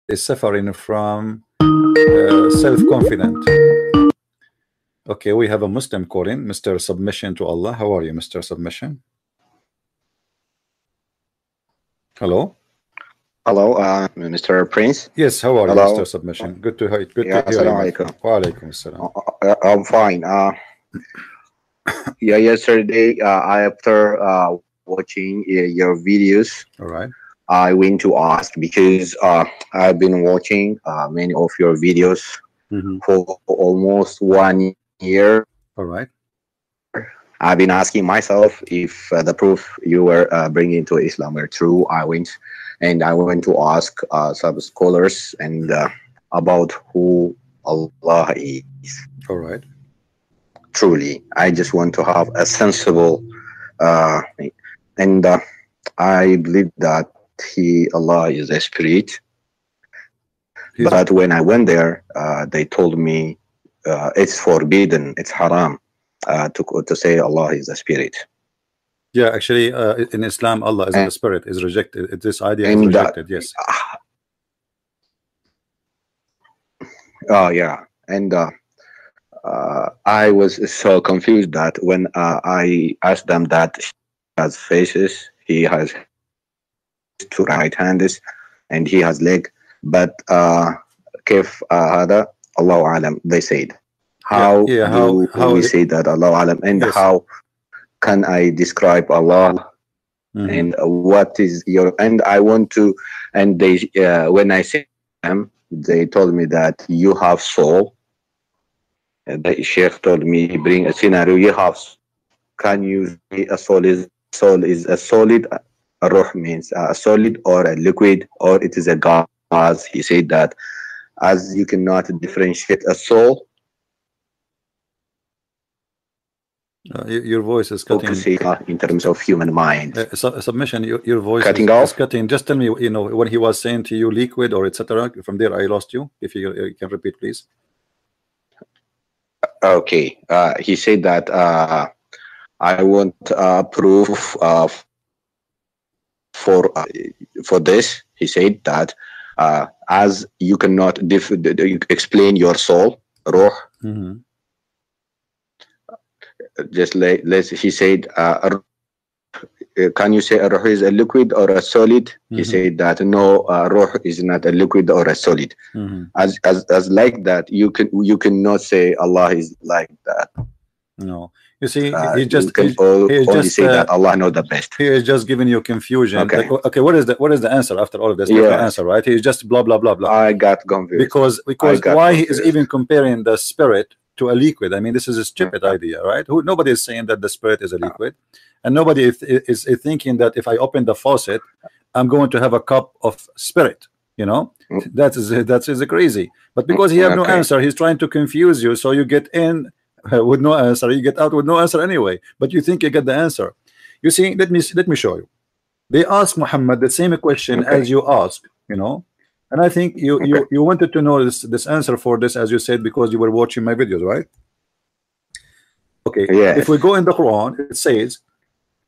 is suffering from self-confident. Okay, we have a Muslim calling, Mr. Submission to Allah. How are you, Mr. Submission? Hello. Hello, Mr. Prince. Yes, how are you, Hello. Mr. Submission? Good to hear. Good Yeah, to hear you. assalamu alaikum. Wa alaikum assalam. I'm fine. Yeah, yesterday after watching your videos, All right. I went to ask because I've been watching many of your videos for almost 1 year. All right. I've been asking myself if the proof you were bringing to Islam were true. I went to ask some scholars and about who Allah is. All right. Truly, I just want to have a sensible, and I believe that Allah is a spirit. But when I went there, they told me it's forbidden, it's haram to say Allah is a spirit. Yeah, actually, in Islam, Allah is a spirit, is rejected. This idea is rejected. Yes. Oh yeah, and I was so confused that when I asked them that he has faces, he has two right hands, and he has leg, but كيف هذا الله أعلم, they said. How do we say that Allah أعلم, and yes. How can I describe Allah? And what is your, and I want to, and they when I say them, they told me that you have soul. The Sheikh told me, bring a scenario, you have, can you say a soul is a solid, a ruh means a solid or a liquid, or it is a gas. He said that as you cannot differentiate a soul, your voice is cutting. In terms of human mind. Submission, your voice is cutting. Just tell me, when he was saying to you liquid or etc. From there, I lost you. If you can repeat, please. Okay. He said that I want proof for this. He said that as you cannot explain your soul, ruh. Just like he said, can you say a ruh is a liquid or a solid? He said that no, ruh is not a liquid or a solid. As like that, you cannot say Allah is like that. No, you see, he just say that Allah knows the best. He is just giving you confusion. Okay. Like, okay, what is the answer after all of this? Yeah. The answer, right? He's just blah blah blah blah. I got confused because why he is even comparing the spirit to a liquid? I mean, this is a stupid idea, right? Nobody is saying that the spirit is a liquid, and nobody is thinking that if I open the faucet, I'm going to have a cup of spirit. That is crazy. But because he have no answer, he's trying to confuse you, so you get in with no answer, you get out with no answer anyway. But you think you get the answer. You see, let me show you. They asked Muhammad the same question as you ask, and I think you wanted to know this answer for this, as you said, because you were watching my videos, right? Okay. Yes. If we go in the Quran, it says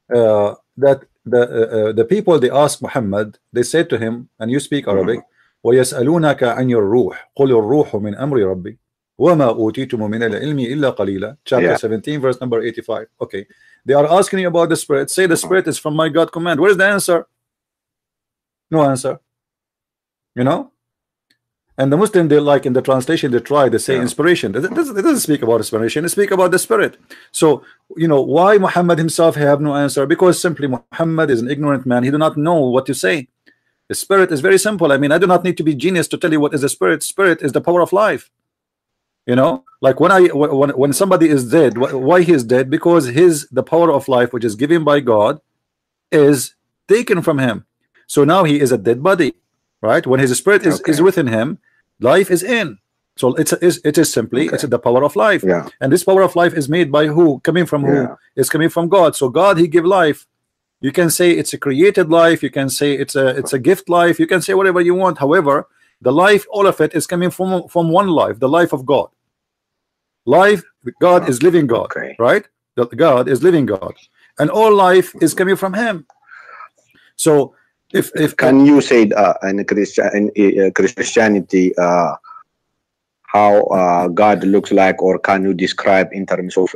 that the people, they asked Muhammad, they said to him, and you speak Arabic, وَيَسْأَلُونَكَ عَنْ الرُّوحِ قُلِ الرُّوحُ مِنْ أَمْرِ رَبِّي وَمَا أُوتِيتُمُ مِنَ الْعِلْمِ إِلَّا قَلِيلًا. Chapter 17, verse number 85. Okay. They are asking you about the spirit. Say the spirit is from my God command. What is the answer? No answer. And the Muslim, they like in the translation, they try, they say inspiration. It doesn't speak about inspiration, it speaks about the spirit. So why Muhammad himself have no answer? Because simply Muhammad is an ignorant man. He do not know what to say. The spirit is very simple. I mean, I do not need to be genius to tell you what is the spirit. Spirit is the power of life. Like when somebody is dead, why he is dead? Because the power of life, which is given by God, is taken from him. So now he is a dead body. Right? When his spirit is within him, life is in. So it is simply it's the power of life. And this power of life is made by who? Coming from who? It's coming from God. So God, he give life. You can say it's a created life. You can say it's a gift life. You can say whatever you want. However, the life, all of it is coming from one life, the life of God. Life, God is living God, right? God is living God, and all life is coming from him. So If can you say in Christianity how God looks like, or can you describe in terms of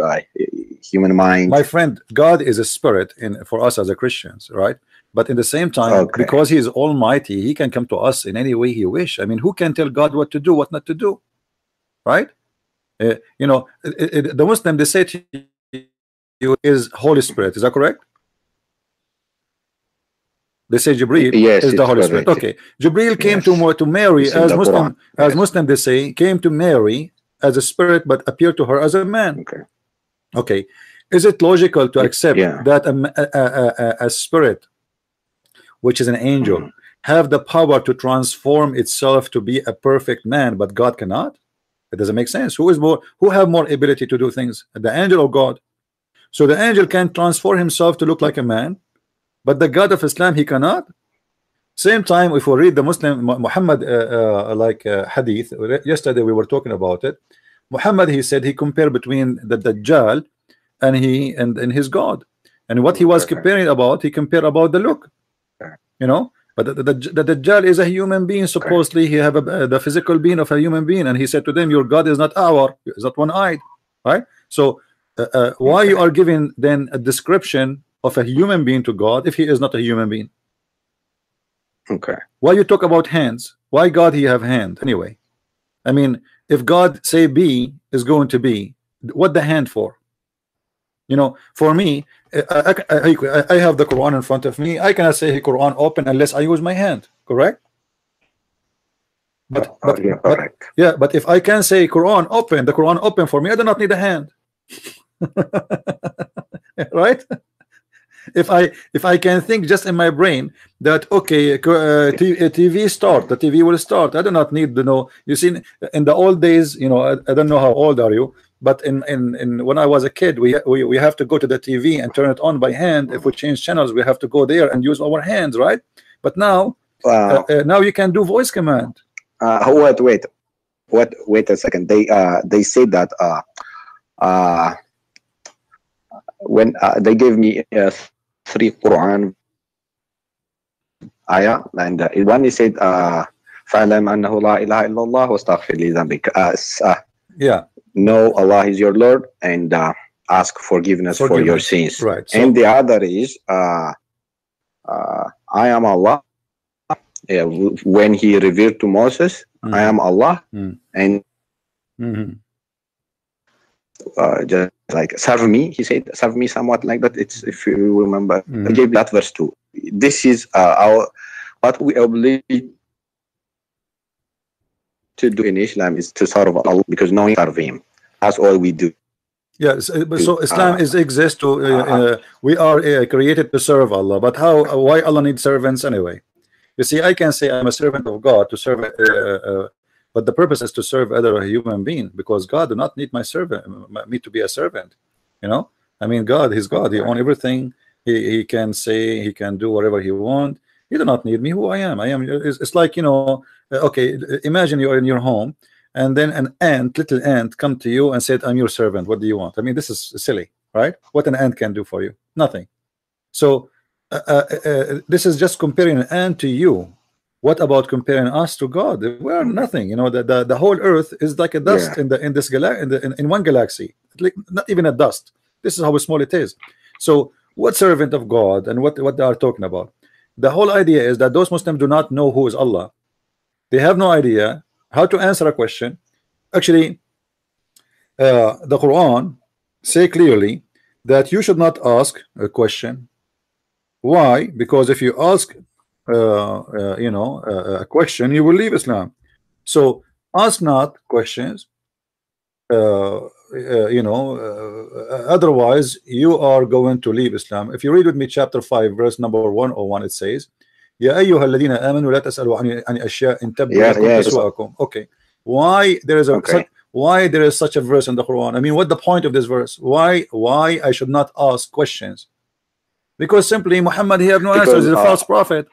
human mind? My friend, God is a spirit for us as a Christians, right? But in the same time, because he is almighty, he can come to us in any way he wish. I mean, who can tell God what to do, what not to do, right? You know, the Muslim, they say to you is Holy Spirit. Is that correct? They say Jibreel is the Holy Spirit. Okay, Jibreel came to Mary as Muslim, Muslim they say, came to Mary as a spirit, but appeared to her as a man. Okay, is it logical to accept that a spirit, which is an angel, have the power to transform itself to be a perfect man, but God cannot? It doesn't make sense. Who have more ability to do things, the angel or God? So the angel can transform himself to look like a man, but the God of Islam, he cannot. Same time, if we read the Muslim Muhammad hadith, yesterday we were talking about it. Muhammad, he said he compared between the Dajjal and his God, and what he was comparing about, he compared about the look, you know. But the Dajjal is a human being. Supposedly he have the physical being of a human being, and he said to them, your God is not is not one-eyed, right? So why you are giving then a description of a human being to God if he is not a human being? Why you talk about hands? Why God he have hand anyway? I mean, if God say be is going to be, what the hand for? You know, for me, I have the Quran in front of me. I cannot say Quran open unless I use my hand, correct? But if I can say Quran open, the Quran open for me, I do not need a hand. Right? If I can think just in my brain that okay, TV start, the TV will start. I do not need to know. You see, in the old days, you know, I don't know how old are you, but in when I was a kid, we have to go to the TV and turn it on by hand. If we change channels, we have to go there and use our hands, right? But now, now you can do voice command. Wait a second. They said that when they gave me 3 Quran ayah, and one is said فَعْلَمْ أَنَّهُ لَا إِلَهَ إِلَّا اللَّهُ وَاسْتَغْفِرْ لِذَنبِكَ. Know Allah is your Lord, and ask forgiveness for your sins. Right. So, and the other is I am Allah. When he revealed to Moses, I am Allah, and just like serve me, he said serve me, somewhat like that. It's, if you remember, I gave that verse too. This is what we obliged to do in Islam is to serve Allah, because knowing serve him, that's all we do. Yes, so Islam exists to we are created to serve Allah, but why Allah needs servants anyway? You see, I can say I'm a servant of God to serve but the purpose is to serve other human being, because God do not need me to be a servant. You know, I mean, God, he's God. He owns everything. He can say, he can do whatever he want. He do not need me. Who I am. It's like, you know, okay, imagine you're in your home, and then an ant, little ant, come to you and said, I'm your servant. What do you want? I mean, this is silly, right? What an ant can do for you? Nothing. So this is just comparing an ant to you. What about comparing us to God? We are nothing. You know, the whole earth is like a dust in one galaxy, like not even a dust. This is how small it is. So what servant of God and what they are talking about? The whole idea is that those Muslims do not know who is Allah. They have no idea how to answer a question. Actually, the Quran say clearly that you should not ask a question. Why? Because if you ask you know, a question, you will leave Islam. So ask not questions, you know, otherwise you are going to leave Islam. If you read with me chapter 5 verse number 101, it says, يا أيها الذين آمنوا لا تسألوا عن أشياء إن تبدوا لكم تسؤكم. Okay, why there is why there is such a verse in the Quran? I mean, what the point of this verse? Why I should not ask questions? Because simply Muhammad, he have no answers. He's a false prophet.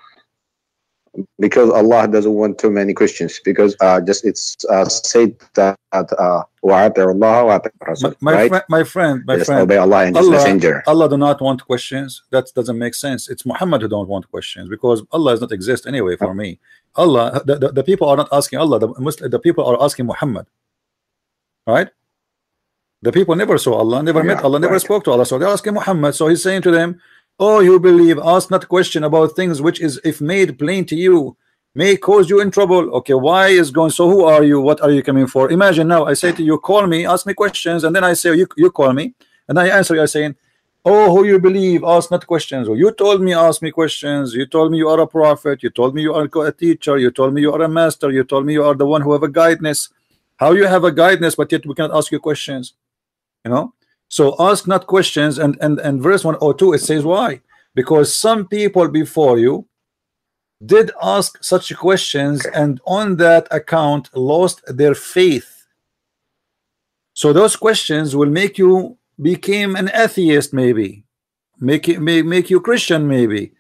because Allah doesn't want too many questions, because just it's said that وَأَطِيعُوا اللَّهَ وَأَطِيعُوا الرَّسُولَ, right? My friend, just obey Allah and His messenger. Allah do not want questions. That doesn't make sense. It's Muhammad who don't want questions, because Allah does not exist anyway for me. Allah, the people are not asking Allah. The people are asking Muhammad, right? The people never saw Allah, never met Allah, never spoke to Allah, so they're asking Muhammad. So he's saying to them, oh, you believe, ask not question about things which is, if made plain to you, may cause you in trouble. Okay, why is going? So who are you? What are you coming for? Imagine now I say to you, call me, ask me questions, and then I say you call me, and I answer you saying, oh, who you believe, ask not questions. Or you told me ask me questions. You told me you are a prophet. You told me you are a teacher. You told me you are a master. You told me you are the one who have a guidance. How you have a guidance, but yet we cannot ask you questions? You know, so ask not questions. And verse 102, it says why? Because some people before you did ask such questions, and on that account lost their faith. So those questions will make you become an atheist, maybe make you Christian, maybe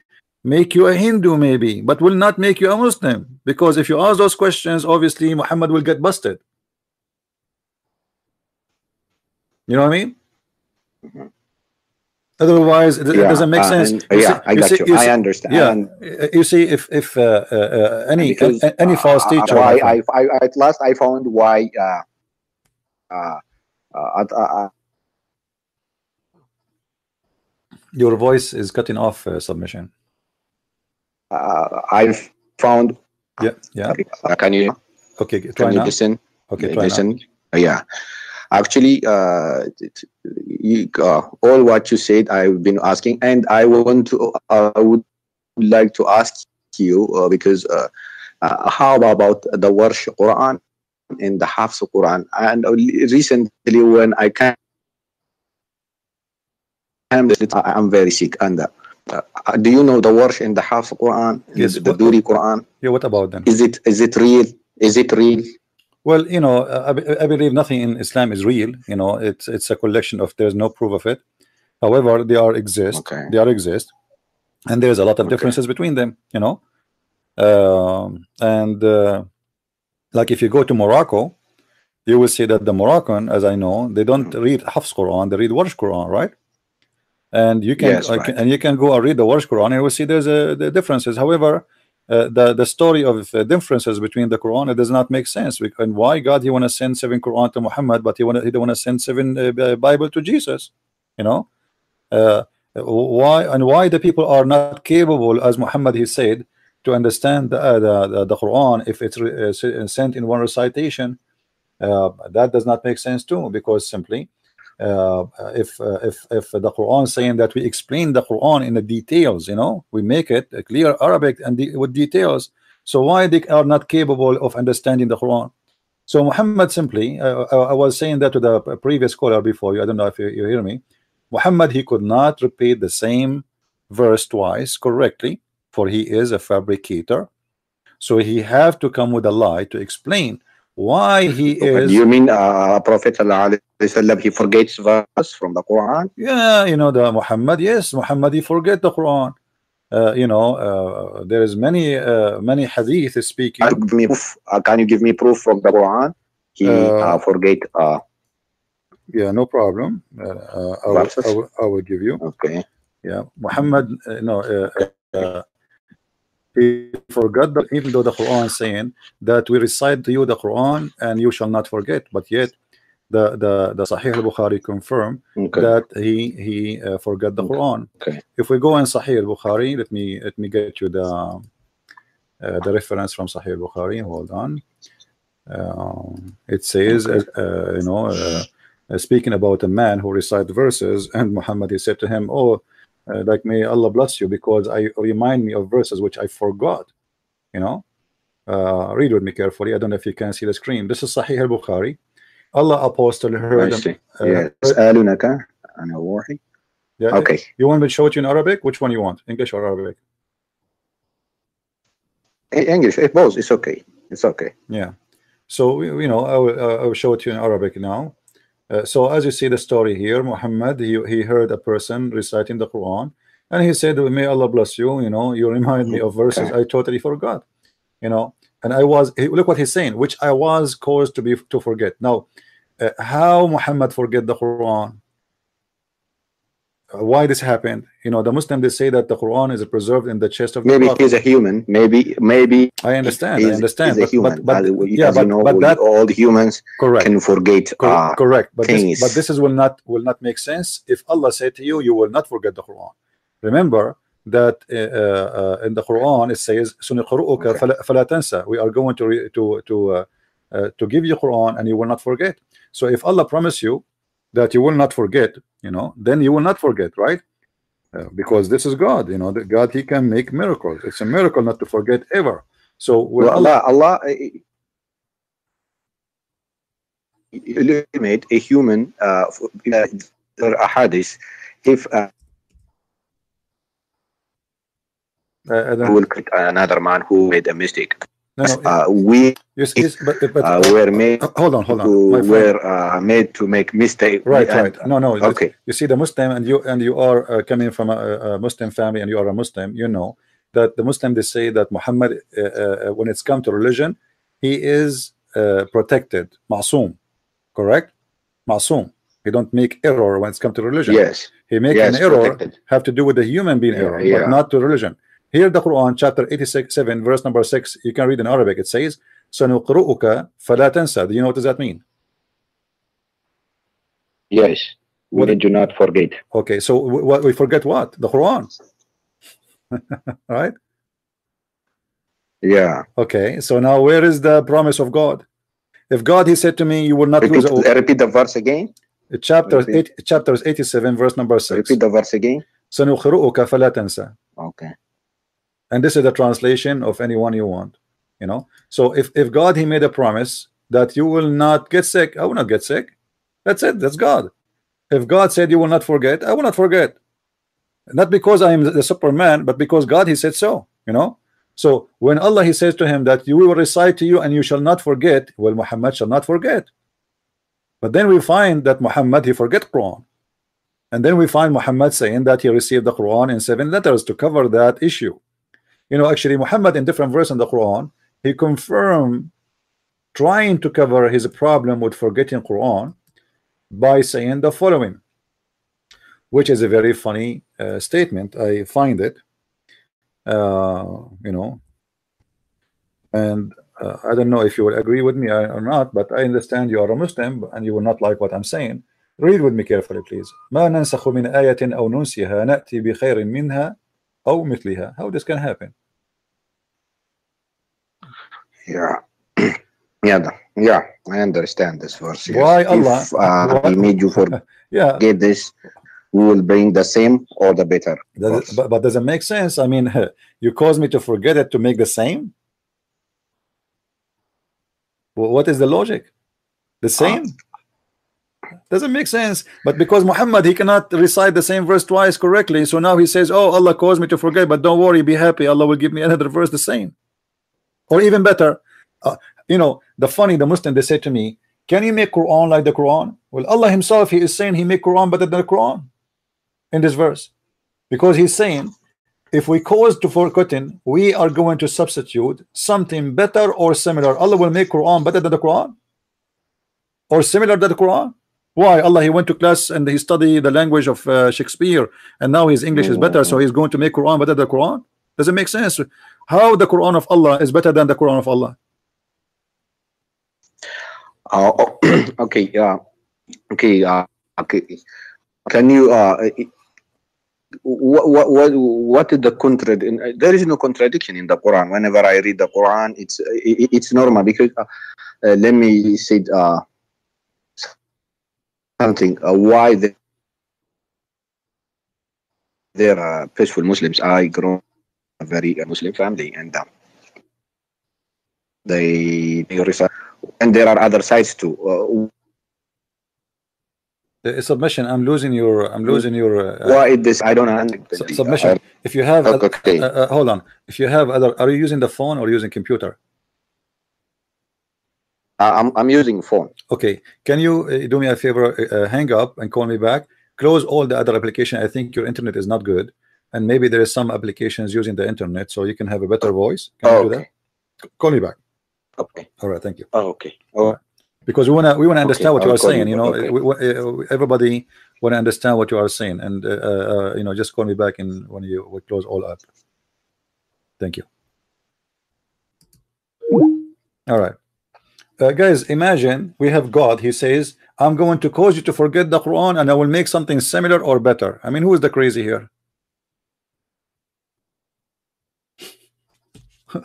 make you a Hindu, maybe, but will not make you a Muslim, because if you ask those questions, obviously Muhammad will get busted. You know what I mean? Otherwise, it doesn't make sense. I got you. I understand. Yeah, you see, if any false teacher. Why I at last I found why. Your voice is cutting off. Submission. I found. Yeah. Can you? Okay. Can you listen? Okay. Try listen. Yeah. Actually, all what you said, I've been asking, and I would like to ask you because how about the Warsh Quran and the Hafs Quran? And recently, when I'm very sick, and do you know the Warsh and the Hafs Quran? Yes. The Duri Quran. Yeah. What about them? Is it real? Is it real? Well, you know, I believe nothing in Islam is real. You know, it's a collection of, there's no proof of it. However, they are exist. Okay. They are exist, and there's a lot of differences between them. You know, like if you go to Morocco, you will see that the Moroccan, as I know, they don't read Hafs Quran, they read Warsh Quran, right? And you can and you can go and read the Warsh Quran, and you will see there's the differences. However, the story of differences between the Quran, it does not make sense. And why God he want to send 7 Quran to Muhammad, but he don't want to send 7 Bible to Jesus? You know, why the people are not capable, as Muhammad he said, to understand the Quran if it's sent in one recitation? That does not make sense too, because simply if the Quran saying that we explain the Quran in the details, you know, we make it a clear Arabic and with details, so why they are not capable of understanding the Quran? So Muhammad simply, I was saying that to the previous caller before you, I don't know if you hear me. Muhammad, he could not repeat the same verse twice correctly, for he is a fabricator. So he have to come with a lie to explain why he is. You mean Prophet ﷺ, he forgets verse from the Quran? Yeah, you know, the Muhammad, yes, Muhammad he forget the Quran. You know, there is many hadith speaking. Can you give me proof from the Quran? He forget. Yeah, no problem. I will give you. Okay. Yeah, Muhammad, he forgot that, even though the Quran is saying that we recite to you the Quran and you shall not forget, but yet the Sahih al-Bukhari confirm that he forgot the Quran. If we go in Sahih al-Bukhari, let me get you the reference from Sahih al-Bukhari. Hold on. It says, you know, speaking about a man who recited verses, and Muhammad he said to him, oh, like, may Allah bless you, because I remind me of verses which I forgot. You know, read with me carefully. I don't know if you can see the screen. This is Sahih al-Bukhari. Allah apostle heard them. Yeah. Okay. You want me to show it you in Arabic? Which one you want, English or Arabic? English. Both. It's okay. It's okay. Yeah. So you know, I will show it to you in Arabic now. So as you see the story here, Muhammad he heard a person reciting the Quran, And he said, may Allah bless you, you know, you remind me of verses I totally forgot, you know. And I was, look what he's saying, which I was caused to forget. Now, how Muhammad forget the Quran? Why this happened? You know, the Muslims, they say that the Quran is preserved in the chest of the maybe Prophet. he's a human. Maybe I understand. he's a human. But you know, that, all the humans correct. Can forget. Correct. But things. This will not make sense if Allah said to you, you will not forget the Quran. Remember that in the Quran it says, "Suniqru'uka fala tansa." We are going to give you Quran and you will not forget. So if Allah promised you that you will not forget, you know, then you will not forget, right? Because this is God, you know, that God, he can make miracles. It's a miracle not to forget ever. So when Allah eliminate a human a hadith, if will create another man who made a mistake. We were made. Hold on. Were made to make mistake. Right. No. Okay. You see, the Muslim, and you are coming from a Muslim family, and you are a Muslim. You know that the Muslim, they say that Muhammad, when it's come to religion, he is protected, ma'soom, correct? Ma'soom. He don't make error when it's come to religion. Yes. He make an error protected. Have to do with the human being error, but not to religion. Here, the Quran, chapter 87, verse number 6, you can read in Arabic. It says, "Sanuqru'uka fala tansa." Do you know what does that mean? Yes. We do not forget. Okay, so what we forget? What? The Quran, right? Yeah. Okay, so now where is the promise of God? If God, he said to me, you will not lose. Repeat the verse again. Chapter 87, verse number 6. Repeat the verse again. Sanuqru'uka fala tansa. Okay. And this is the translation of anyone you want, you know. So if God, he made a promise that you will not get sick, I will not get sick. That's it. That's God. If God said you will not forget, I will not forget. Not because I am the Superman, but because God, he said so, you know. So when Allah, he says to him that you will recite to you and you shall not forget, well, Muhammad shall not forget. But then we find that Muhammad, he forget Quran. And then we find Muhammad saying that he received the Quran in 7 letters to cover that issue. You know, actually, Muhammad in different verses in the Quran, he confirmed trying to cover his problem with forgetting Quran by saying the following, which is a very funny statement. I find it, you know, and I don't know if you will agree with me or not, but I understand you are a Muslim and you will not like what I'm saying. Read with me carefully, please. ما ننسخ من آية أو ننسها نأتي بخير منها أو مثلها. How this can happen? Yeah, I understand this verse. Yes. Why Allah? If He made you forget this, we will bring the same or the better. But does it make sense? I mean, you cause me to forget it to make the same? Well, what is the logic? The same? Doesn't make sense. But because Muhammad, he cannot recite the same verse twice correctly, so now he says, oh, Allah caused me to forget, but don't worry, be happy, Allah will give me another verse the same. Or even better, you know, the Muslim, they say to me, can you make Quran like the Quran? Well, Allah himself, he is saying he make Quran better than the Quran in this verse, because he's saying if we cause to forgetting, we are going to substitute something better or similar. Allah will make Quran better than the Quran or similar to the Quran. Why? Allah, he went to class and he studied the language of Shakespeare, and now his English is better, so he's going to make Quran better than the Quran. Doesn't make sense. How the Quran of Allah is better than the Quran of Allah? Okay. Can you what is the contradiction? There is no contradiction in the Quran. Whenever I read the Quran, it's normal, because let me say something. Why they are peaceful Muslims. I grew up in a very Muslim family, and they recite, and there are other sides too. Submission. I'm losing your. Why is this? I don't understand. Submission. If you have, hold on. If you have other, are you using the phone or using computer? I'm using phone. Okay. Can you do me a favor? Hang up and call me back. Close all the other application. I think your internet is not good. and maybe there is some applications using the internet, so you can have a better voice. Can you do that? Call me back. Okay. All right. Thank you. Oh, okay. Oh. Because we wanna understand what you are saying. You know, okay. Everybody wanna understand what you are saying, and you know, just call me back in when we close all up. Thank you. All right, guys. Imagine we have God. He says, "I'm going to cause you to forget the Quran, and I will make something similar or better." I mean, who is the crazy here?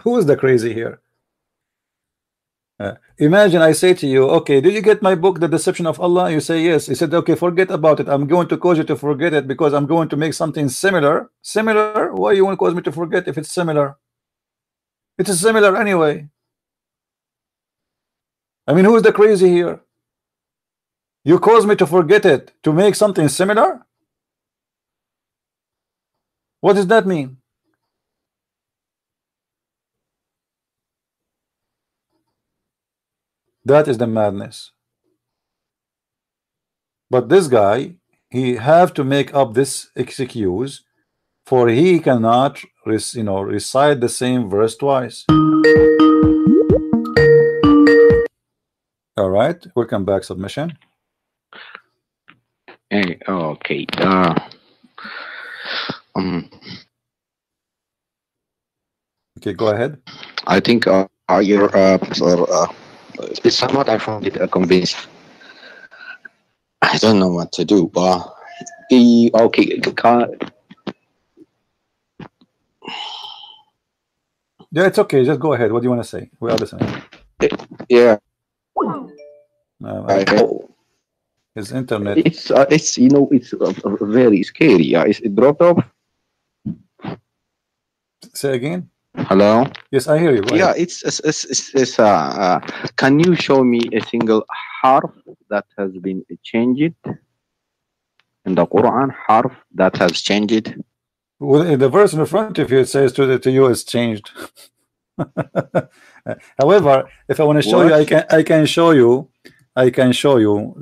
Who is the crazy here? Imagine I say to you, okay, did you get my book, The Deception of Allah? You say yes. He said, okay, forget about it. I'm going to cause you to forget it because I'm going to make something similar. Similar? Why you want to cause me to forget if it's similar? It is similar anyway. I mean, who is the crazy here? You cause me to forget it to make something similar? What does that mean? That is the madness. But this guy, he have to make up this excuse, for he cannot, recite the same verse twice. All right, welcome back. Submission. Hey, okay. Okay, go ahead. I think it's somewhat I found it convinced. I don't know what to do. Okay. Yeah, it's okay. Just go ahead. What do you want to say? We are listening. Yeah. His internet. It's it's very scary. It dropped off. Say again. Hello. Yes, I hear you. Go ahead. It's can you show me a single harf that has been changed in the Quran? Harf that has changed. Well, the verse in the front of you, it says to you is changed. However, if I want to show you, I can show you. I can show you,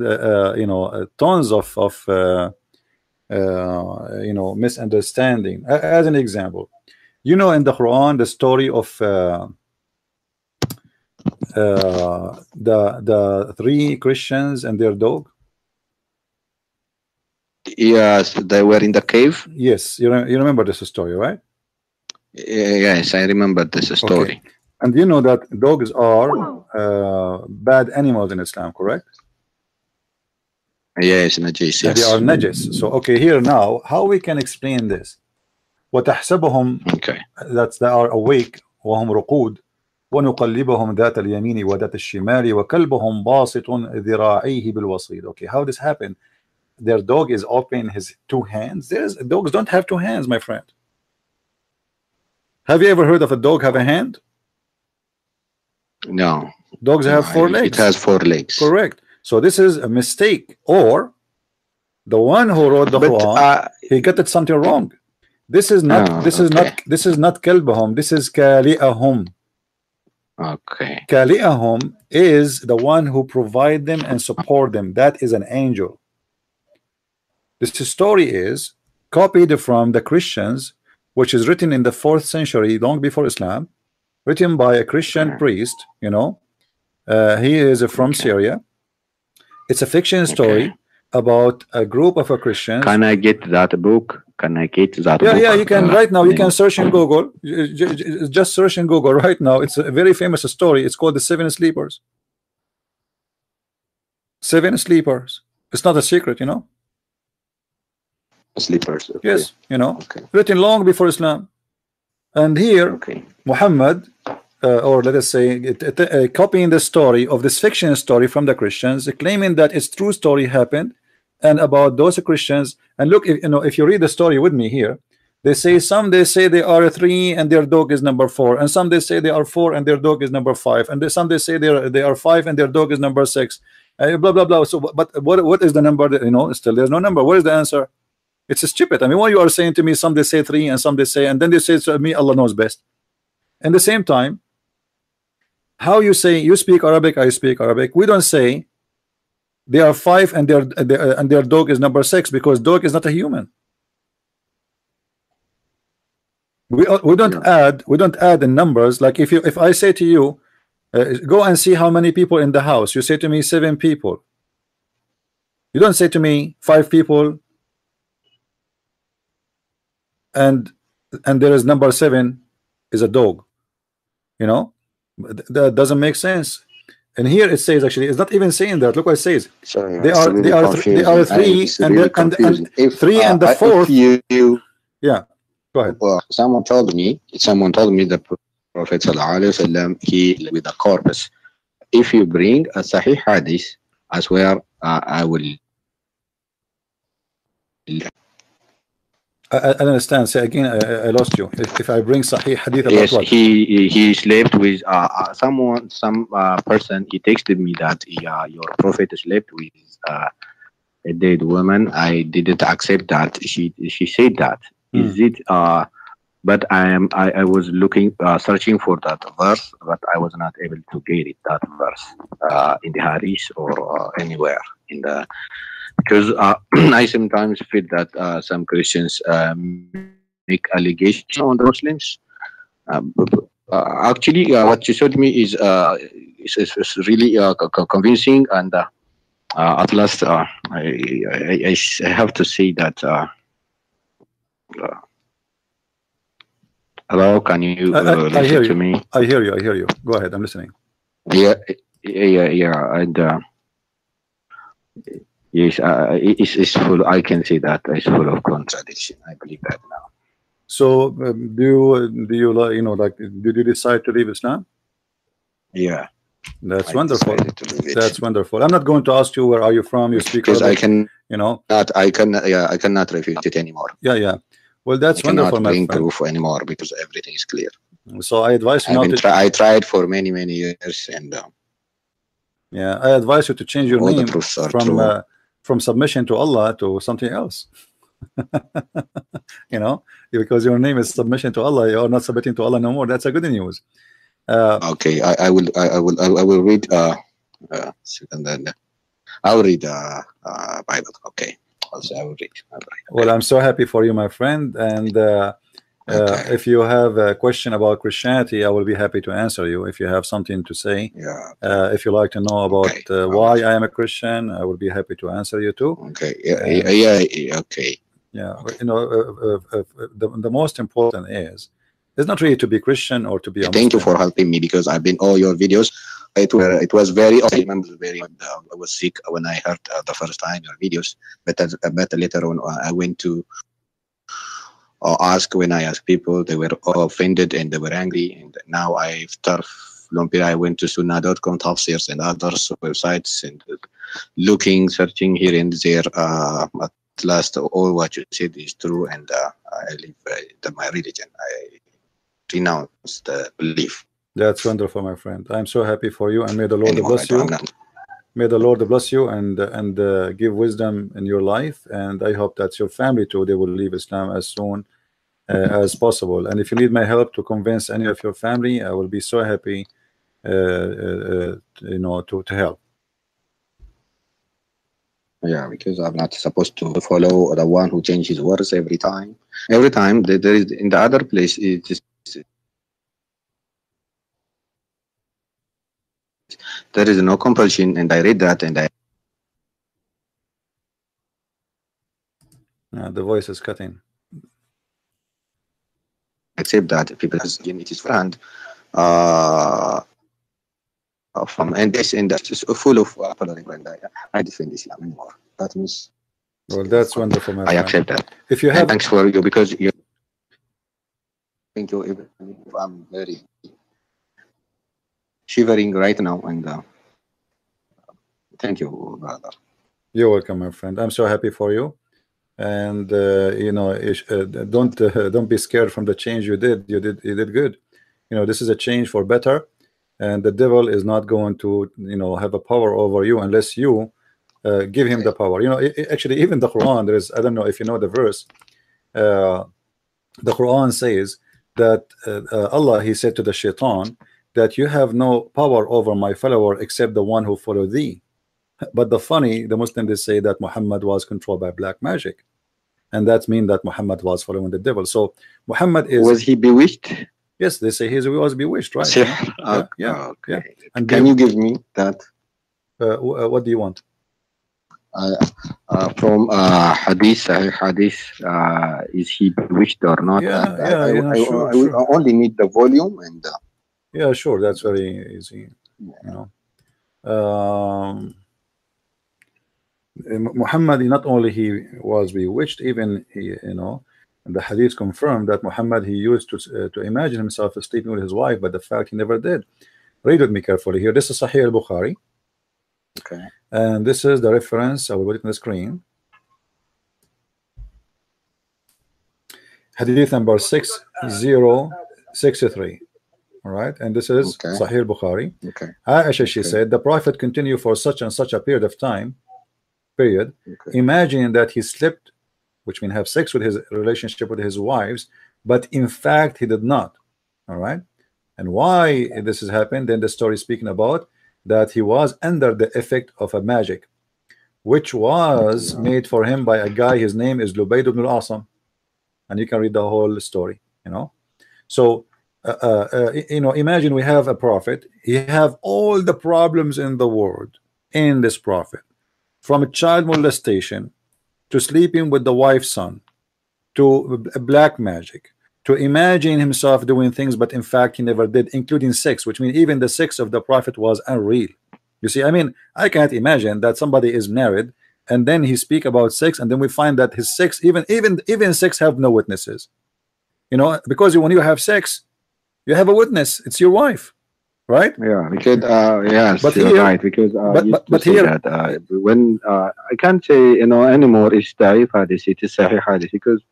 tons of misunderstanding. As an example, in the Quran, the story of the three Christians and their dog. Yes, they were in the cave. Yes, you remember this story, right? Yes, I remember this story. Okay. And you know that dogs are bad animals in Islam, correct? Yes, najis. Yes, they are najis. So okay, here now, how we can explain this? وتحسبهم, okay, that they are awake, وهم رقود, ونقلبهم ذات اليمين وذات الشمال وكلبهم باسط ذراعيه بالوصيد. Okay, how this happened? Their dog is opening his two hands. Dogs don't have two hands, my friend. Have you ever heard of a dog have a hand? No. Dogs have four legs. It has four legs. Correct. So this is a mistake, or the one who wrote the Quran, he got it something wrong. This is not. This is not kalbahum. This is kali'ahum. Okay. Kali'ahum is the one who provide them and support them. That is an angel. This story is copied from the Christians, which is written in the 4th century, long before Islam, written by a Christian priest. He is from Syria. It's a fiction story about a group of Christians. Can I get that book? Can I get that book? Yeah, you can right now. You can search in Google. Just search in Google right now. It's a very famous story. It's called The Seven Sleepers. Seven Sleepers. It's not a secret, Sleepers. Okay. Yes, written long before Islam. And here, Muhammad, or let us say, copying the story of this fiction story from the Christians, claiming that its true story happened, and about those Christians. And look, if you read the story with me here, some they say they are 3 and their dog is number 4, and some they say they are 4 and their dog is number 5, and some they say they are 5 and their dog is number 6. Blah blah blah. So, but what is the number? Still there's no number. What is the answer? It's stupid. I mean, what you are saying to me, some they say 3 and some they say, and then they say to me, Allah knows best. At the same time, how you say you speak Arabic, I speak Arabic. We don't say they are 5 and their dog is number 6, because dog is not a human. We don't add in numbers. Like if I say to you, go and see how many people in the house, you say to me 7 people. You don't say to me 5 people and there is number 7 is a dog. You know, that doesn't make sense. And here it says, actually it's not even saying that. Look what it says. Sorry, They are 3 and 3 and the 4th. Yeah, go ahead. Well, someone told me the Prophet ﷺ, he with a corpus. If you bring a Sahih Hadith, I swear I will. I don't understand. Say again. I lost you. If I bring Sahih Hadith about yes, what? he slept with some person. He texted me that your Prophet slept with a dead woman. I didn't accept that. She said that. Is it? But I was looking, searching for that verse, but I was not able to get it. That verse in the Hadith or anywhere in the. Because I sometimes feel that some Christians make allegations on the Muslims. Actually, what you showed me is really convincing, and at last, I have to say that. Hello, can you I hear listen you. to me? I hear you. Go ahead. I'm listening. Yeah, and. Yes, it's full. I can see that it's full of contradiction. I believe that now. So, do you like did you decide to leave Islam? Yeah, that's I wonderful. decided to leave it. That's wonderful. I'm not going to ask you where are you from. You speak because Arabic, I can, I cannot refute it anymore. Yeah. Well, that's I wonderful, cannot my bring friend. proof anymore because everything is clear. So I advise you not to. I tried for many years, and yeah, I advise you to change your all name the proofs are true. From submission to Allah to something else. Because your name is submission to Allah, you are not submitting to Allah no more. That's a good news. Okay, I will read and then I will read Bible. Okay, also I will read. Okay. Well, I'm so happy for you, my friend, and if you have a question about Christianity, I will be happy to answer you. If you have something to say, if you like to know about why I am a Christian, I will be happy to answer you too. Okay. Yeah. Okay. Yeah. The most important is it's not really to be Christian or to be a Muslim. Thank you for helping me because I've been all your videos. It was very awesome. I remember I was sick when I heard the first time your videos, but later on I went to ask. When I asked people, they were all offended and they were angry. And now after long period, I went to Sunnah.com, Tafsirs, and other websites and searching here and there. At last, all what you said is true, and I leave my religion. I renounce the belief. That's wonderful, my friend. I'm so happy for you, and may the Lord bless you. May the Lord bless you and give wisdom in your life. And I hope that your family too, they will leave Islam as soon as possible. And if you need my help to convince any of your family, I will be so happy, to help. Yeah, because I'm not supposed to follow the one who changes words every time. Every time there is in the other place, there is no compulsion, and I read that, and the voice is cutting. Accept that people it is friend from and this is full of and I defend Islam anymore. That means. Well, that's wonderful, my friend. I accept that. If you have, and thanks for you because you. Thank you. I'm very shivering right now, and thank you, brother. You're welcome, my friend. I'm so happy for you, and don't be scared from the change you did. You did good. This is a change for better, and the devil is not going to have a power over you unless you give him the power. Actually, even the Quran, there is, I don't know if you know the verse. The Quran says that Allah, he said to the shaitan that you have no power over my follower except the one who follow thee. But the Muslims, they say that Muhammad was controlled by black magic, and that means that Muhammad was following the devil. So Muhammad is, was he bewitched? Yes, they say he was bewitched, right? Sihr. Yeah. And can you give me that? What do you want? From hadith, is he bewitched or not? I only need the volume and. Yeah, sure. That's very easy. You know, Muhammad, not only he was bewitched, even he, the hadith confirmed that Muhammad, he used to imagine himself sleeping with his wife, but the fact he never did. Read with me carefully here. This is Sahih al-Bukhari. Okay. And this is the reference. I will put it on the screen. Hadith number 6063. All right, and this is Sahih al-Bukhari. Okay. Aisha, she said, the Prophet continued for such and such a period of time, imagining that he slept, which means have sex with his relationship with his wives, but in fact he did not. All right, and why this has happened? Then the story is speaking about that he was under the effect of a magic, which was made for him by a guy. His name is Lubayd ibn al-Asam, and you can read the whole story. So. Imagine we have a prophet. He have all the problems in the world in this prophet, from a child molestation to sleeping with the wife's son, to black magic, to imagine himself doing things, but in fact he never did, including sex, which means even the sex of the prophet was unreal. You see, I mean, I can't imagine that somebody is married and then he speak about sex, and then we find that his sex, even sex, have no witnesses. Because when you have sex, you have a witness. It's your wife, right? Yeah, because yes, but you're here, right. Because but here, that, when I can't say anymore, it's Da'if hadith, it is Sahih hadith, because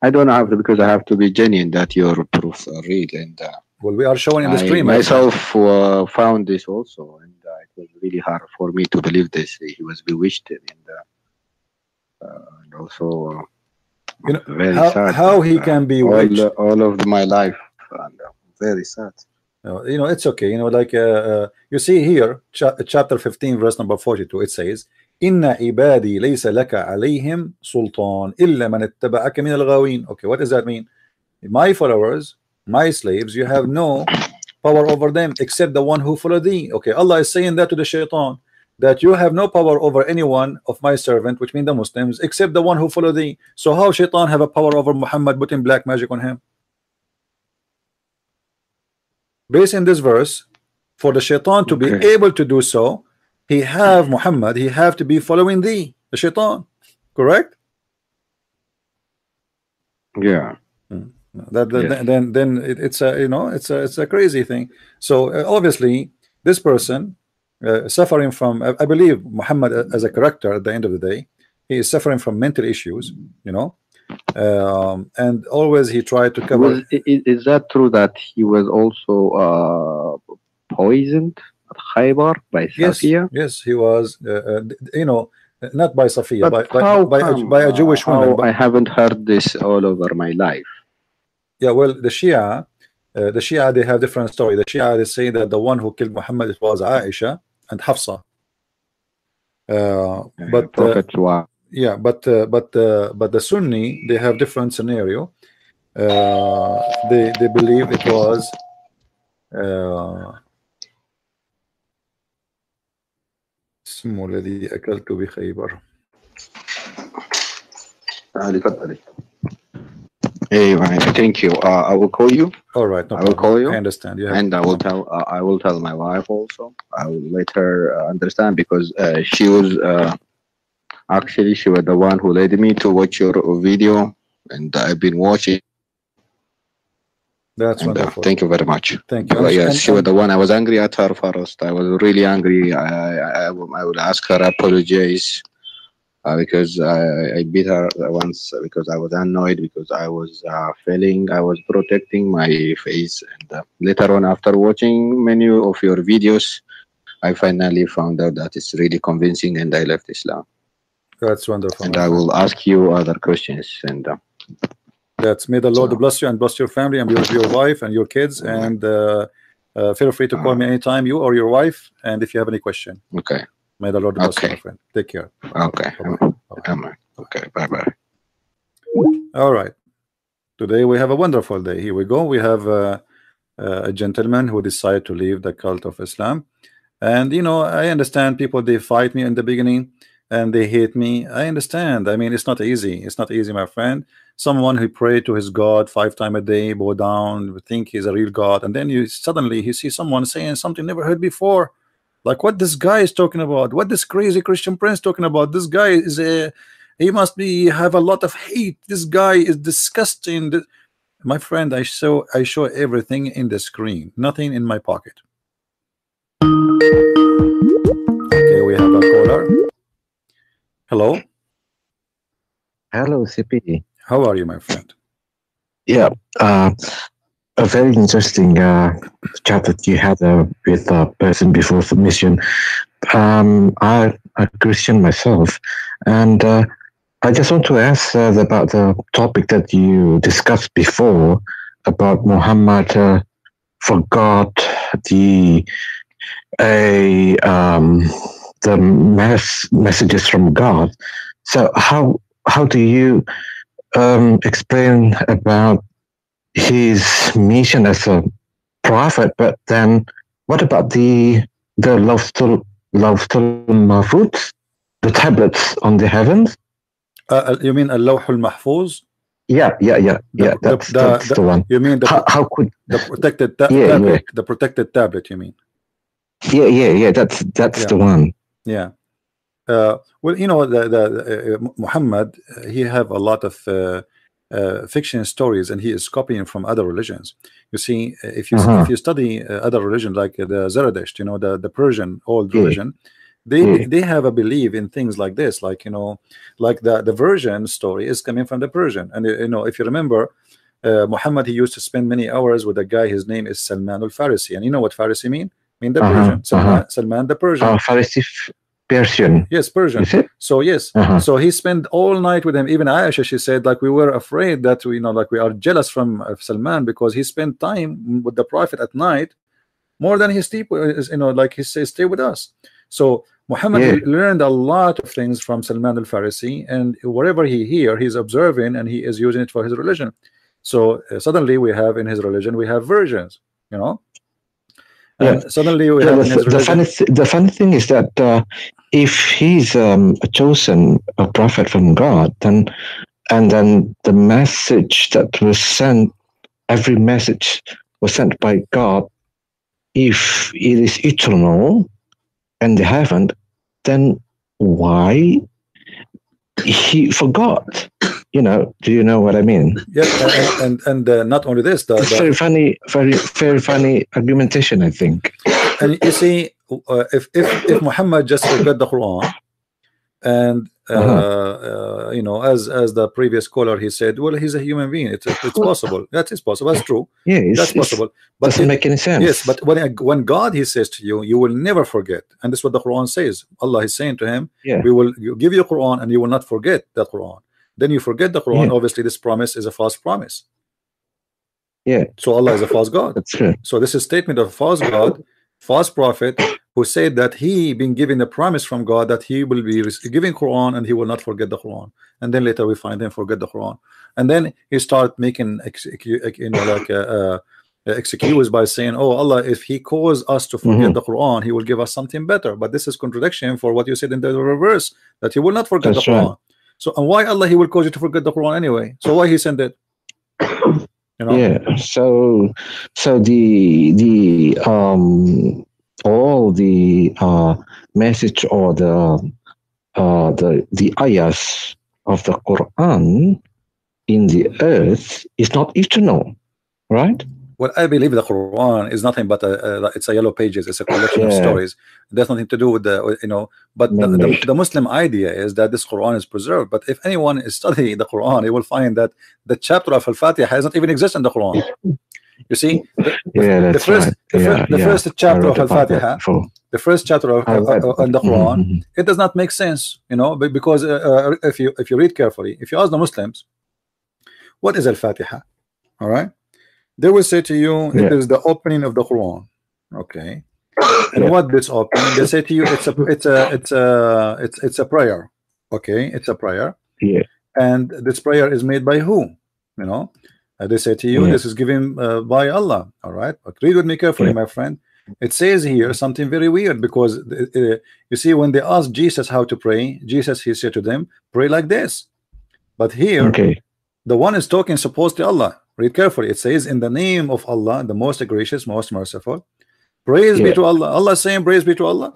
I don't have to, because I have to be genuine that your proofs are real. And well, we are showing in the stream. I myself found this also, and it was really hard for me to believe this. He was bewitched, and also very sad. How he can be all of my life. And, very sad. It's okay. You see here, chapter 15, verse number 42. It says, "Inna ibadi laysa laka alayhim sultan illa man ittaba'aka min al-ghawin." Okay, what does that mean? My followers, my slaves, you have no power over them except the one who follow thee. Okay, Allah is saying that to the shaitan, that you have no power over anyone of my servant, which means the Muslims, except the one who follow thee. So how shaitan have a power over Muhammad, putting black magic on him? Based in this verse, for the shaitan to be able to do so, he have Muhammad, he have to be following the shaitan, correct? Yeah. Then it's a crazy thing. So obviously this person suffering from, I believe Muhammad as a character at the end of the day, he is suffering from mental issues, and always he tried to cover. Is that true that he was also poisoned at Khaybar by Safiya? Yes, he was. Not by Safiya, by a Jewish woman. I haven't heard this all over my life. Yeah, well, the Shia they have different story. The Shia, they say that the one who killed Muhammad, it was Aisha and Hafsa. But the Sunni, they have different scenario. They believe it was اسمه الذي أكلت بخيبر. Hey, thank you. I will call you. All right, no I will call you. I understand. And I will tell my wife also. I will let her understand, because she was actually she was the one who led me to watch your video, and I've been watching. That's wonderful. Thank you very much. Thank you. Yes, she was the one. I was angry at her first. I was really angry. I would ask her apologize. Because I beat her once because I was annoyed, because I was I was protecting my face. And later on, after watching many of your videos, I finally found out that it's really convincing, and I left Islam. That's wonderful. And I will ask you other questions. And may the Lord bless you and bless your family and your wife and your kids. And feel free to call me anytime, you or your wife, and if you have any question. Okay. May the Lord bless you, my friend. Take care. Okay. Bye-bye. Okay. Bye-bye. All right. Today we have a wonderful day. Here we go. We have a gentleman who decided to leave the cult of Islam. And you know, I understand people, they fight me in the beginning and they hate me. I understand. I mean, it's not easy. It's not easy, my friend. Someone who prayed to his God 5 times a day, bow down, think he's a real God, and then you suddenly see someone saying something never heard before. Like what this guy is talking about, what this crazy Christian prince talking about. This guy is he must be have a lot of hate. This guy is disgusting. My friend, I show everything in the screen, nothing in my pocket. Okay, we have a caller. Hello. Hello, CP. How are you, my friend? Yeah, a very interesting chat that you had with a person before submission. I'm a Christian myself, and I just want to ask about the topic that you discussed before about Muhammad forgot the messages from God. So how do you explain about his mission as a prophet? But then what about the Lawful Mahfuz, the tablets on the heavens? You mean Al-Lawh al-Mahfuz? Yeah. That's the one. You mean how could the protected tablet? The protected tablet, you mean? Yeah. That's the one. Yeah. Well, you know, the Muhammad, he have a lot of fiction stories, and he is copying from other religions. You see, if you study other religions like the Zoroastrian, you know, the Persian old religion, they have a belief in things like this, like, you know, like the version story is coming from the Persian. And you know, if you remember, Muhammad, he used to spend many hours with a guy, his name is Salman al-Farisi, and you know what Farisi mean? I mean the Persian. Salman the Persian. Farisi Persian. Yes, Persian. Is it? So yes, so he spent all night with him. Even Aisha, she said, like, we were afraid that we, you know, like we are jealous from Salman because he spent time with the Prophet at night more than he sleep, you know, like he says, stay with us. So Muhammad learned a lot of things from Salman al-Farisi, and whatever he hear, he's observing, and he is using it for his religion. So suddenly we have in his religion, we have versions, you know. And suddenly we have in his religion. The funny thing is that if he's a chosen prophet from God, then the message that was sent, every message was sent by God. If it is eternal and they haven't, then why he forgot? You know, do you know what I mean? Yeah, and not only this, it's very funny argumentation, I think. And you see, if Muhammad just forgot the Quran, and you know, as the previous caller, he said, well, he's a human being. It's possible. That is possible. That's true. Yeah, that's possible. But doesn't make any sense. Yes, but when God, he says to you, you will never forget, and that's what the Quran says. Allah is saying to him, we will give you Quran, and you will not forget the Quran. Then you forget the Quran. Obviously, this promise is a false promise. Yeah. So Allah is a false God. That's true. So this is a statement of a false God, false prophet, who said that he been given the promise from God that he will be giving Quran and he will not forget the Quran. And then later we find him forget the Quran. And then he start making excuse by saying, oh, Allah, if he caused us to forget the Quran, he will give us something better. But this is contradiction for what you said in the reverse, that he will not forget the Quran. Right. So, and why Allah, he will cause you to forget the Quran anyway? So why he sent it? You know? Yeah. So the all the message or the ayahs of the Quran in the earth is not eternal, right? Well, I believe the Quran is nothing but it's a yellow pages. It's a collection of stories. It has nothing to do with the, you know. But the Muslim idea is that this Quran is preserved. But if anyone is studying the Quran, he will find that the chapter of Al-Fatihah does not even exist in the Quran. You see, the first chapter of Al-Fatihah, the first chapter of the Quran, it does not make sense, you know, because if you read carefully, if you ask the Muslims, what is Al-Fatihah? All right. They will say to you, it is the opening of the Quran. Okay. And what this opening? They say to you, it's a prayer. Okay, it's a prayer. Yeah. And this prayer is made by who? You know, they say to you, this is given by Allah. All right, but read with me carefully, my friend. It says here something very weird, because you see, when they asked Jesus how to pray, Jesus, he said to them, pray like this. But here, the one is talking supposed to Allah. Read carefully. It says, in the name of Allah, the most gracious, most merciful. Praise be to Allah. Allah saying praise be to Allah.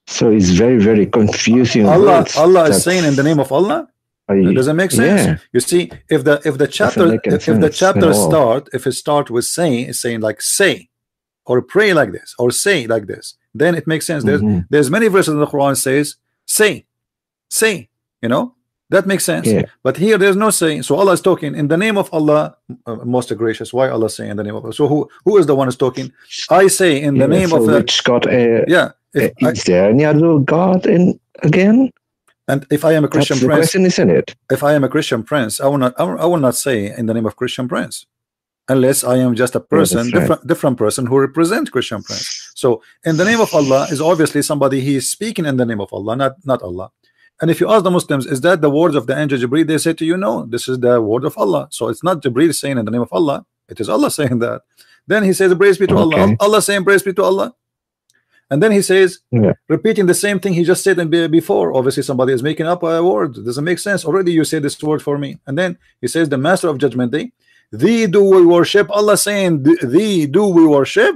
So it's very, very confusing. Allah is saying in the name of Allah. It doesn't make sense. You see, if the chapter start with saying like say, or pray like this, or say like this, then it makes sense. There's many verses in the Quran says say, you know, that makes sense. But here there's no saying. So Allah is talking in the name of Allah, most gracious. Why Allah saying in the name of Allah? So who is the one who's talking? I say in the name of which God? Is there any other God again? And if I am a Christian prince, question, isn't it? If I am a Christian prince, I will not say in the name of Christian prince, unless I am just a person, different person who represents Christian prince. So in the name of Allah is obviously somebody he is speaking in the name of Allah, not Allah. And if you ask the Muslims, is that the words of the angel Jibreel? They say to you, no, this is the word of Allah. So it's not Jibreel saying in the name of Allah, it is Allah saying that. Then he says praise be to Allah. Allah saying praise be to Allah. And then he says, repeating the same thing he just said before. Obviously somebody is making up a word. It doesn't make sense. Already you say this word for me. And then he says, the master of judgment day, thee do we worship. Allah saying, thee do we worship.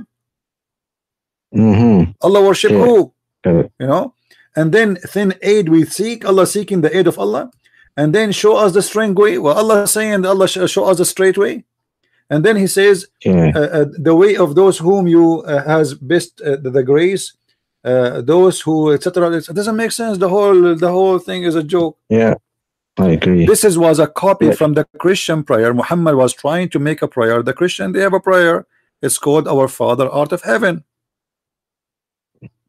Allah worship who? You know. And then thin aid we seek. Allah seeking the aid of Allah. And then show us the straight way. Well, Allah saying, Allah show us the straight way. And then he says, the way of those whom you has best the grace, those who etc. It doesn't make sense. The whole thing is a joke. Yeah, I agree. This was a copy from the Christian prayer. Muhammad was trying to make a prayer. The Christian, they have a prayer. It's called Our Father art of heaven.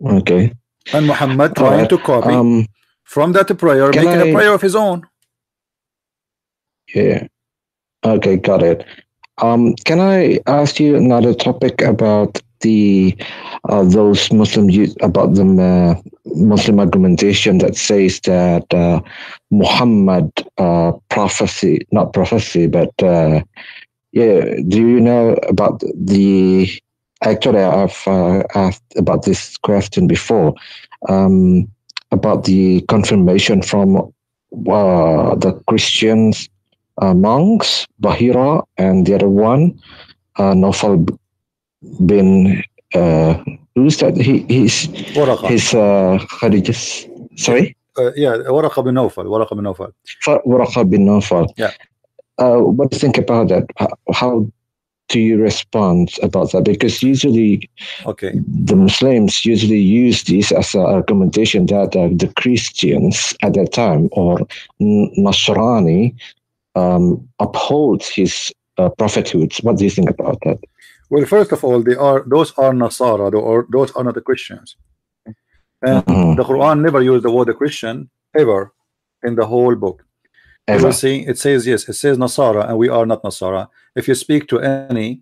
Okay. And Muhammad trying to copy from that prayer, making a prayer of his own. Yeah. Okay, got it. Can I ask you another topic about the those Muslim about the Muslim argumentation that says that Muhammad prophecy, not prophecy, but do you know about the? Actually, I've asked about this question before, about the confirmation from the Christians. Monks, Bahira, and the other one, Nawfal bin, who's that? He's Khadija's, sorry? Waraqah bin Nawfal. Waraqah bin Nawfal. Yeah. What do you think about that? How do you respond about that? Because usually the Muslims usually use this as an argumentation that the Christians at that time, or Nasrani, upholds his prophethood. What do you think about that? Well, first of all, those are Nasara, or those are not the Christians. And the Quran never used the word Christian ever in the whole book. You will see it says it says Nasara, and we are not Nasara. If you speak to any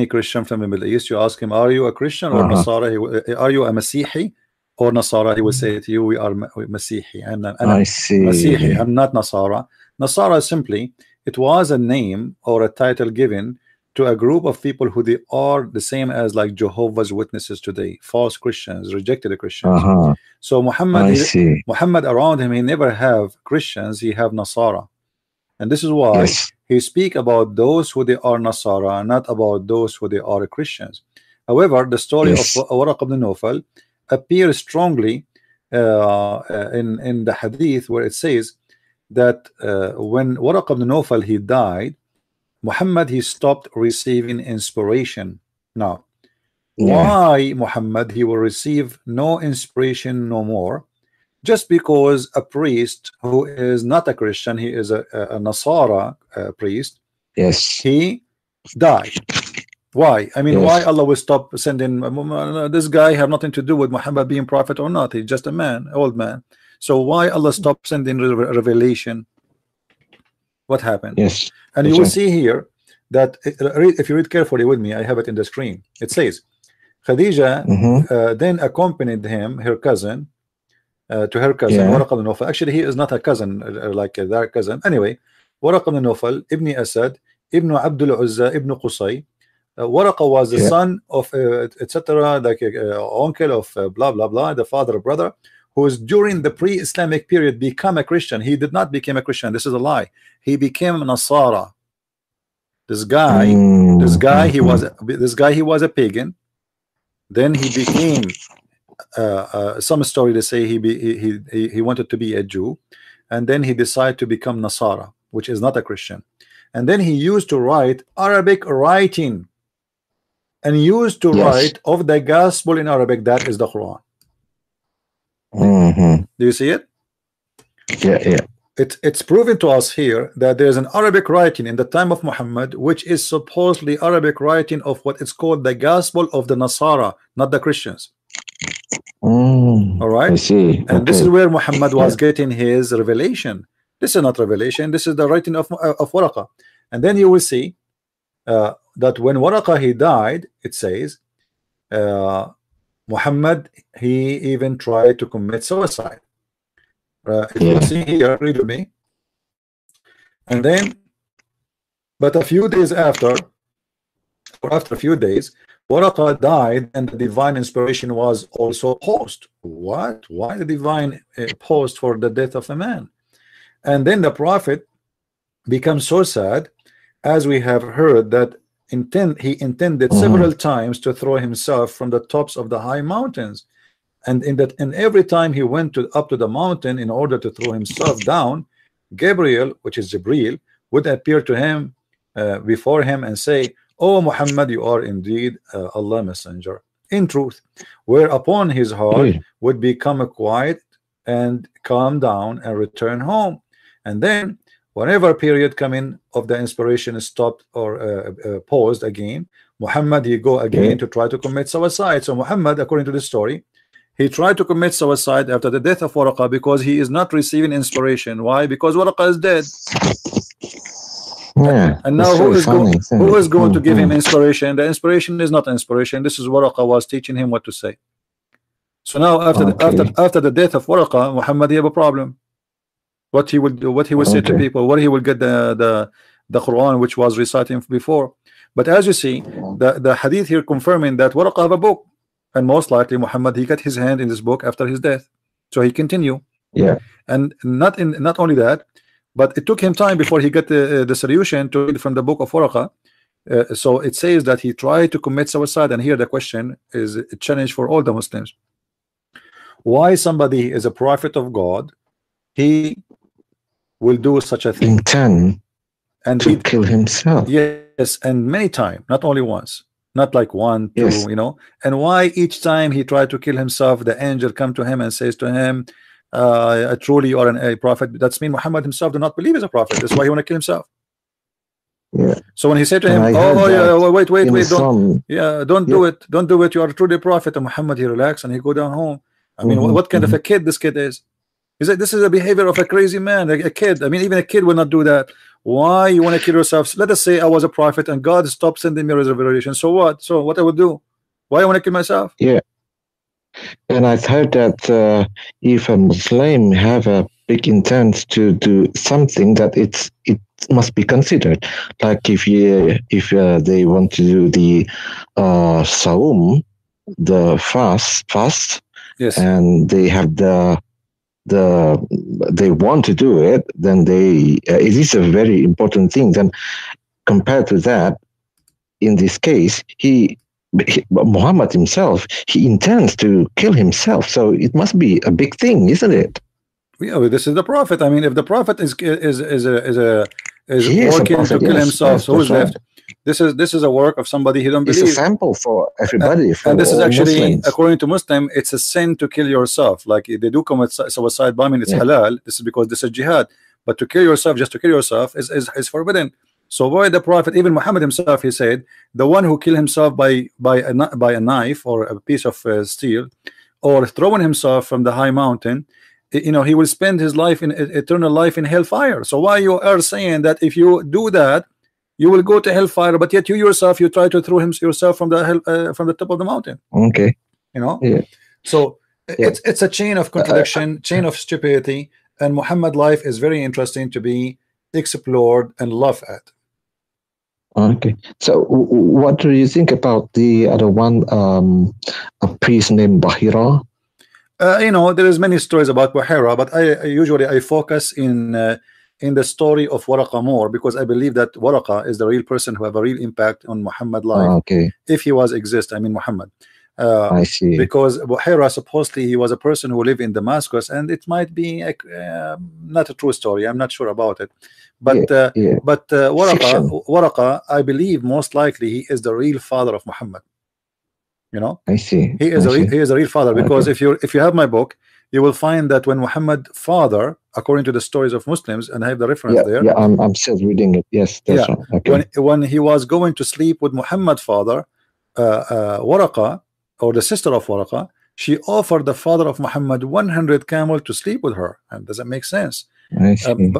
Christian from the Middle East, you ask him, are you a Christian or Nasara? Are you a Masihi or Nasara? He will say to you, we are Masihi. I see. Masihi. I'm not Nasara. Nasara simply, it was a name or a title given to a group of people who they are the same as like Jehovah's Witnesses today, false Christians, rejected Christians. So Muhammad around him, he never have Christians, he have Nasara. And this is why he speak about those who they are Nasara, not about those who they are Christians. However, the story of Waraqah bin Nawfal appears strongly in the hadith, where it says that when Waraqah bin Nawfal he died, Muhammad he stopped receiving inspiration. Now, why Muhammad he will receive no inspiration no more? Just because a priest who is not a Christian, he is a Nasara priest, he died. Why? I mean, why Allah will stop sending this guy? Have nothing to do with Muhammad being prophet or not. He's just a man, old man. So why Allah stop sending revelation? What happened? And you will see here that if you read carefully with me, I have it in the screen. It says Khadija then accompanied him, her cousin, to her cousin Waraqah ibn Nawfal. Actually, he is not a cousin like their cousin. Anyway, Waraqah ibn Nawfal, Ibn Asad, Ibn Abdul Uzza, Ibn Qusay. Waraqah was the son of etc. like uncle of blah blah blah, the father brother, who was during the pre-Islamic period become a Christian. He did not become a Christian. This is a lie. He became a Nasara. This guy, he was a pagan. Then he became some story to say he wanted to be a Jew, and then he decided to become Nasara, which is not a Christian. And then he used to write Arabic writing, and used to write of the gospel in Arabic. That is the Quran. Do you see it? Yeah. It's proven to us here that there's an Arabic writing in the time of Muhammad, which is supposedly Arabic writing of what is called the gospel of the Nasara, not the Christians. All right. I see. And this is where Muhammad was getting his revelation. This is not revelation. This is the writing of Waraqah. And then you will see that when Waraqah he died, it says Muhammad, he even tried to commit suicide. If you see here, read with me. And then, but a few days after, or after a few days, Waraqah died, and the divine inspiration was also paused. What? Why the divine paused for the death of a man? And then the prophet becomes so sad, as we have heard, that he intended several times to throw himself from the tops of the high mountains. And every time he went up to the mountain in order to throw himself down, Gabriel, which is Jibril, would appear to him before him and say, "Oh Muhammad, you are indeed Allah messenger in truth," whereupon his heart would become quiet and calm down and return home. And then whenever period coming of the inspiration is stopped or paused again, Muhammad he go again to try to commit suicide. So Muhammad, according to the story, he tried to commit suicide after the death of Waraqah because he is not receiving inspiration. Why? Because Waraqah is dead. And now who is going to give him inspiration? The inspiration is not inspiration. This is Waraqah was teaching him what to say. So now after the death of Waraqah, Muhammad he have a problem. What he will do, what he will say to people, where he will get the Quran which was reciting before. But as you see, the hadith here confirming that Waraqah have a book, and most likely Muhammad he got his hand in this book after his death, so he continue. And not only that, but it took him time before he got the solution to read from the book of Waraqah. So it says that he tried to commit suicide, and here the question is a challenge for all the Muslims. Why somebody is a prophet of God, he will do such a thing? Intend and to kill himself. Yes, and many times, not only once, not like one, two, you know. And why each time he tried to kill himself, the angel come to him and says to him, truly you are a prophet. That's mean Muhammad himself do not believe he's a prophet. That's why he want to kill himself. So when he said to him, wait, don't do it, don't do it, you are truly a prophet, and Muhammad he relaxed and he go down home. I mean, what kind of a kid this kid is? He said, this is a behavior of a crazy man, a kid. I mean, even a kid will not do that. Why you want to kill yourself? Let us say I was a prophet and God stopped sending me revelation. So what? So what I would do? Why I want to kill myself? And I've heard that if a Muslim have a big intent to do something, that it must be considered. Like if they want to do the saum, the fast, and they have they want to do it, then it is a very important thing. Then compared to that, in this case, Muhammad himself, he intends to kill himself, so it must be a big thing, isn't it? This is the prophet. I mean, if the prophet is working to kill himself, so who's left? This is a work of somebody he don't believe. It's a sample for everybody. And this is actually Muslims. According to Muslim, it's a sin to kill yourself. Like if they do commit suicide bombing, it's halal. This is because this is jihad. But to kill yourself, just to kill yourself, is forbidden. So why the prophet, even Muhammad himself, he said, the one who kill himself by a knife or a piece of steel, or throwing himself from the high mountain, you know, he will spend his life in eternal life in hellfire. So why you are saying that if you do that, you will go to hellfire, but yet you yourself, you try to throw yourself from the top of the mountain? Okay. You know. So It's a chain of contradiction, chain of stupidity, and Muhammad life is very interesting to be explored and laughed at. Okay, so what do you think about the other one, a priest named Bahira? You know, there is many stories about Bahira, but I usually focus in the story of Waraqah more, because I believe that Waraqah is the real person who have a real impact on Muhammad life. Okay, If he was exist, I mean Muhammad. I see. Because Bahira supposedly he was a person who lived in Damascus, and it might be not a true story. I'm not sure about it, but Waraqah, I believe most likely he is the real father of Muhammad. You know, I see. He is a real father, because if you have my book, you will find that when Muhammad father, according to the stories of Muslims, and I have the reference there. Yeah, I'm still reading it. Yes, that's right. Okay. When he was going to sleep with Muhammad's father, Waraqah, or the sister of Waraqah, she offered the father of Muhammad 100 camel to sleep with her. And does that make sense?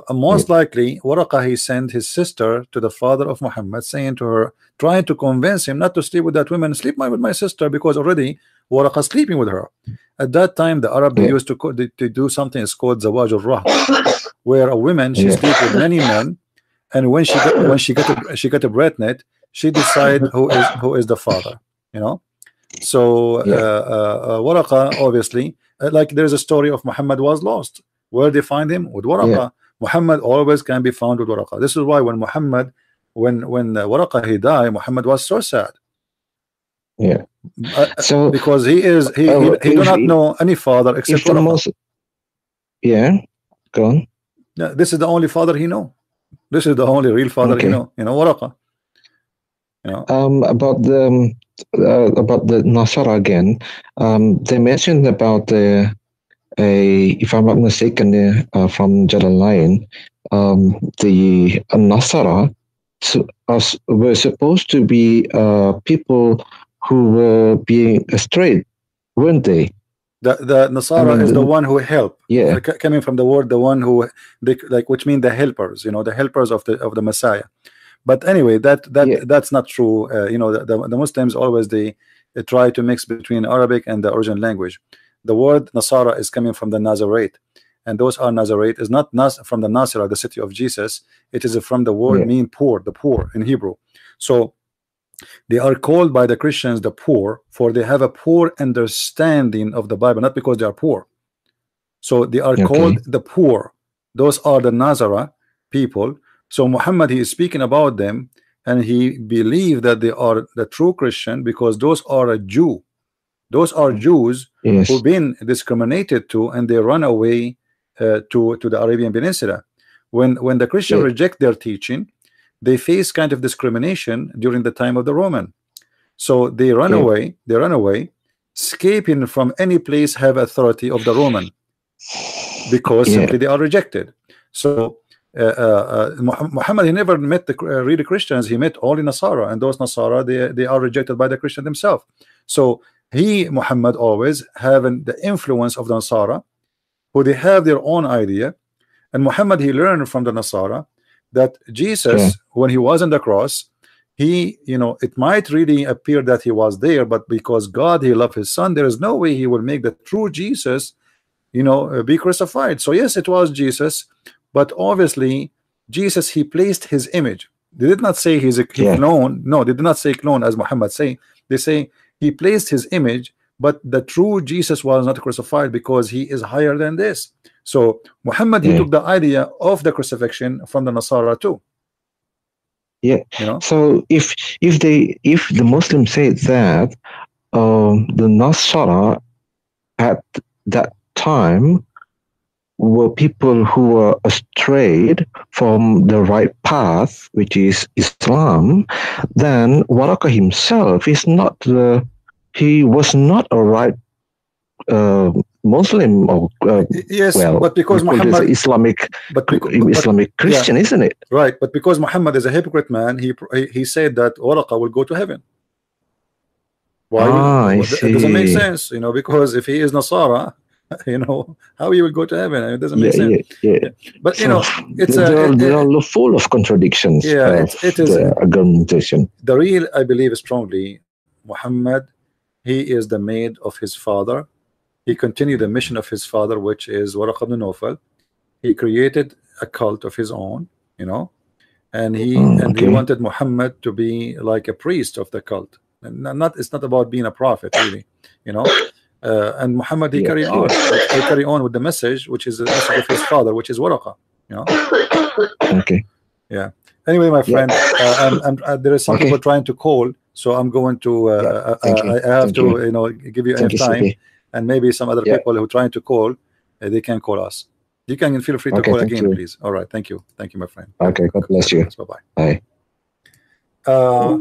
Most likely Waraqah, he sent his sister to the father of Muhammad, saying to her, trying to convince him not to sleep with that woman, sleep with my sister, because already Waraqah sleeping with her. At that time the Arab they used to do something is called Zawaj al-Rah, where a woman she sleep with many men, and when she got a pregnant, she decide who is the father, you know. So Waraqah, obviously, like there's a story of Muhammad was lost. Where they find him? With Waraqah. Muhammad always can be found with Waraqah. This is why when Muhammad, when Waraqah he died, Muhammad was so sad. So because he do not know any father except Waraqah. Go on. This is the only father he know. This is the only real father he know. You know, Waraqah. You know. About the Nasara again, they mentioned about if I'm not mistaken, from Jalalain, the Nasara were supposed to be people who were being strayed, weren't they? The Nasara is the one who help. Coming from the word, the one who which mean the helpers. You know, the helpers of the Messiah. But anyway, that's not true. You know, the Muslims always they try to mix between Arabic and the original language. The word Nasara is coming from the Nazarite, and those are Nazarite is not from the Nasra, the city of Jesus. It is from the word mean poor, the poor in Hebrew. So they are called by the Christians the poor, for they have a poor understanding of the Bible, not because they are poor. So they are called the poor. Those are the Nazara people. So Muhammad, he is speaking about them, and he believed that they are the true Christian, because those are a Jew. Those are Jews who've been discriminated to, and they run away to the Arabian Peninsula. When the Christian reject their teaching, they face kind of discrimination during the time of the Roman. So they run away. They run away, escaping from any place have authority of the Roman, because simply they are rejected. So Muhammad, he never met the real Christians. He met only Nasara, and those Nasara they are rejected by the Christian themselves. So Muhammad always having the influence of the Nasara, who they have their own idea, and Muhammad he learned from the Nasara that Jesus, when he was on the cross, he, you know, it might really appear that he was there, but because God he loved his son, there is no way he will make the true Jesus, you know, be crucified. So yes, it was Jesus, but obviously Jesus, he placed his image. They did not say he's a clone. No, they did not say clone as Muhammad say. They say he placed his image, but the true Jesus was not crucified because he is higher than this. So Muhammad he took the idea of the crucifixion from the Nasara too. You know? So if the Muslims say that the Nasara at that time were people who were strayed from the right path, which is Islam, then Waraqah himself is not he was not a right Muslim, or but because Muhammad Islamic Christian, isn't it? Right, but because Muhammad is a hypocrite man, he said that Waraqah will go to heaven. Why? It doesn't make sense, you know, because if he is Nasara, you know, how he will go to heaven? It doesn't make sense. But you know, it's they're full of contradictions. It is the argumentation. The real, I believe strongly, Muhammad, he is the maid of his father, he continued the mission of his father, which is Waraqah ibn Nawfal. He created a cult of his own, you know, and he wanted Muhammad to be like a priest of the cult. And it's not about being a prophet, really, you know. And Muhammad, he carry on with the message, which is the message of his father, which is Waraqah, you know. Okay. Yeah. Anyway, my friend, there are some people trying to call, so I'm going to. I have to, you know, give you enough time, and maybe some other people who are trying to call, they can call us. You can feel free to call again, please. All right. Thank you, my friend. Okay. God bless you. Bye bye. Bye.